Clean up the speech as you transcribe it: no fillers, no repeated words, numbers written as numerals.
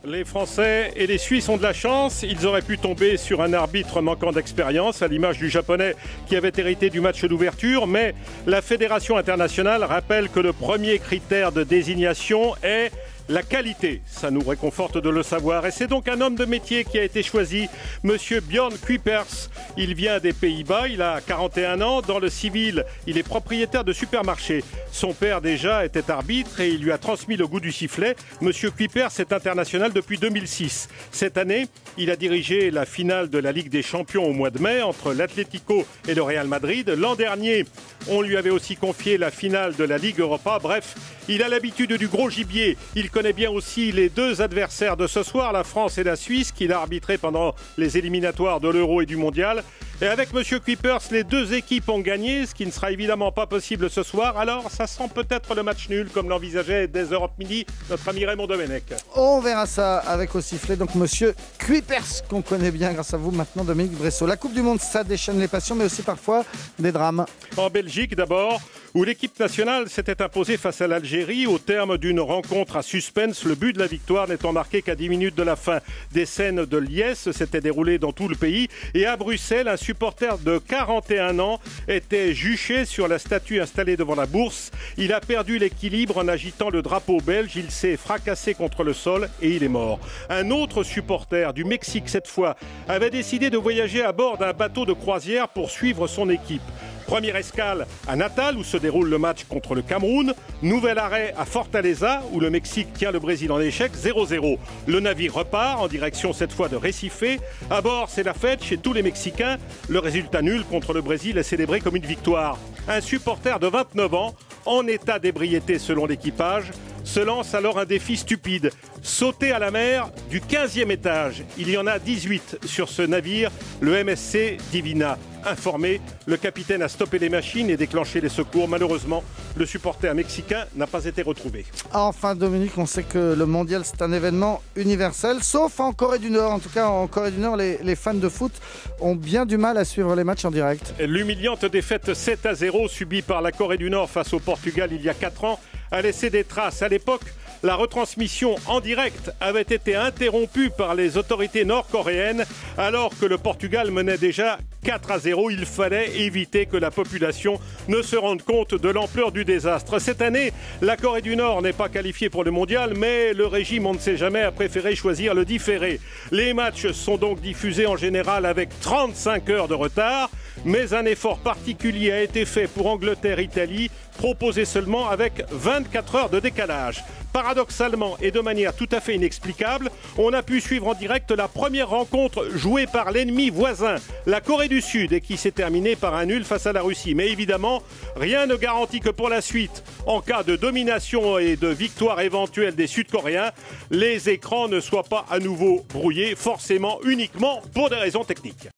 Les Français et les Suisses ont de la chance. Ils auraient pu tomber sur un arbitre manquant d'expérience, à l'image du Japonais qui avait hérité du match d'ouverture. Mais la Fédération internationale rappelle que le premier critère de désignation est la qualité. Ça nous réconforte de le savoir. Et c'est donc un homme de métier qui a été choisi, Monsieur Björn Kuipers. Il vient des Pays-Bas, il a 41 ans. Dans le civil, il est propriétaire de supermarché. Son père déjà était arbitre et il lui a transmis le goût du sifflet. Monsieur Kuipers est international depuis 2006. Cette année, il a dirigé la finale de la Ligue des Champions au mois de mai entre l'Atlético et le Real Madrid. L'an dernier, on lui avait aussi confié la finale de la Ligue Europa. Bref, il a l'habitude du gros gibier. Il connaît bien aussi les deux adversaires de ce soir, la France et la Suisse, qu'il a arbitré pendant les éliminatoires de l'Euro et du Mondial. Et avec M. Kuipers, les deux équipes ont gagné, ce qui ne sera évidemment pas possible ce soir. Alors, ça sent peut-être le match nul, comme l'envisageait dès Europe Midi notre ami Raymond Domenech. On verra ça avec au sifflet. Donc, M. Kuipers, qu'on connaît bien grâce à vous maintenant, Dominique Bressot. La Coupe du Monde, ça déchaîne les passions, mais aussi parfois des drames. En Belgique, d'abord, où l'équipe nationale s'était imposée face à l'Algérie au terme d'une rencontre à suspense, le but de la victoire n'étant marqué qu'à 10 minutes de la fin. Des scènes de liesse s'étaient déroulées dans tout le pays et à Bruxelles, un supporter de 41 ans était juché sur la statue installée devant la bourse. Il a perdu l'équilibre en agitant le drapeau belge, il s'est fracassé contre le sol et il est mort. Un autre supporter du Mexique cette fois avait décidé de voyager à bord d'un bateau de croisière pour suivre son équipe. Première escale à Natal où se déroule le match contre le Cameroun. Nouvel arrêt à Fortaleza où le Mexique tient le Brésil en échec 0-0. Le navire repart en direction cette fois de Recife. À bord, c'est la fête chez tous les Mexicains. Le résultat nul contre le Brésil est célébré comme une victoire. Un supporter de 29 ans, en état d'ébriété selon l'équipage, se lance alors un défi stupide. Sauter à la mer du 15e étage. Il y en a 18 sur ce navire, le MSC Divina. Informé, le capitaine a stoppé les machines et déclenché les secours. Malheureusement, le supporter mexicain n'a pas été retrouvé. Enfin, Dominique, on sait que le mondial, c'est un événement universel, sauf en Corée du Nord. En tout cas, en Corée du Nord, les fans de foot ont bien du mal à suivre les matchs en direct. L'humiliante défaite 7-0 subie par la Corée du Nord face au Portugal il y a 4 ans a laissé des traces. À l'époque, la retransmission en direct avait été interrompue par les autorités nord-coréennes alors que le Portugal menait déjà 4-0. Il fallait éviter que la population ne se rende compte de l'ampleur du désastre. Cette année, la Corée du Nord n'est pas qualifiée pour le mondial, mais le régime, on ne sait jamais, a préféré choisir le différé. Les matchs sont donc diffusés en général avec 35 heures de retard, mais un effort particulier a été fait pour Angleterre-Italie, proposé seulement avec 24 heures de décalage. Paradoxalement et de manière tout à fait inexplicable, on a pu suivre en direct la première rencontre jouée par l'ennemi voisin, la Corée du Sud, et qui s'est terminée par un nul face à la Russie. Mais évidemment, rien ne garantit que pour la suite, en cas de domination et de victoire éventuelle des Sud-Coréens, les écrans ne soient pas à nouveau brouillés, forcément uniquement pour des raisons techniques.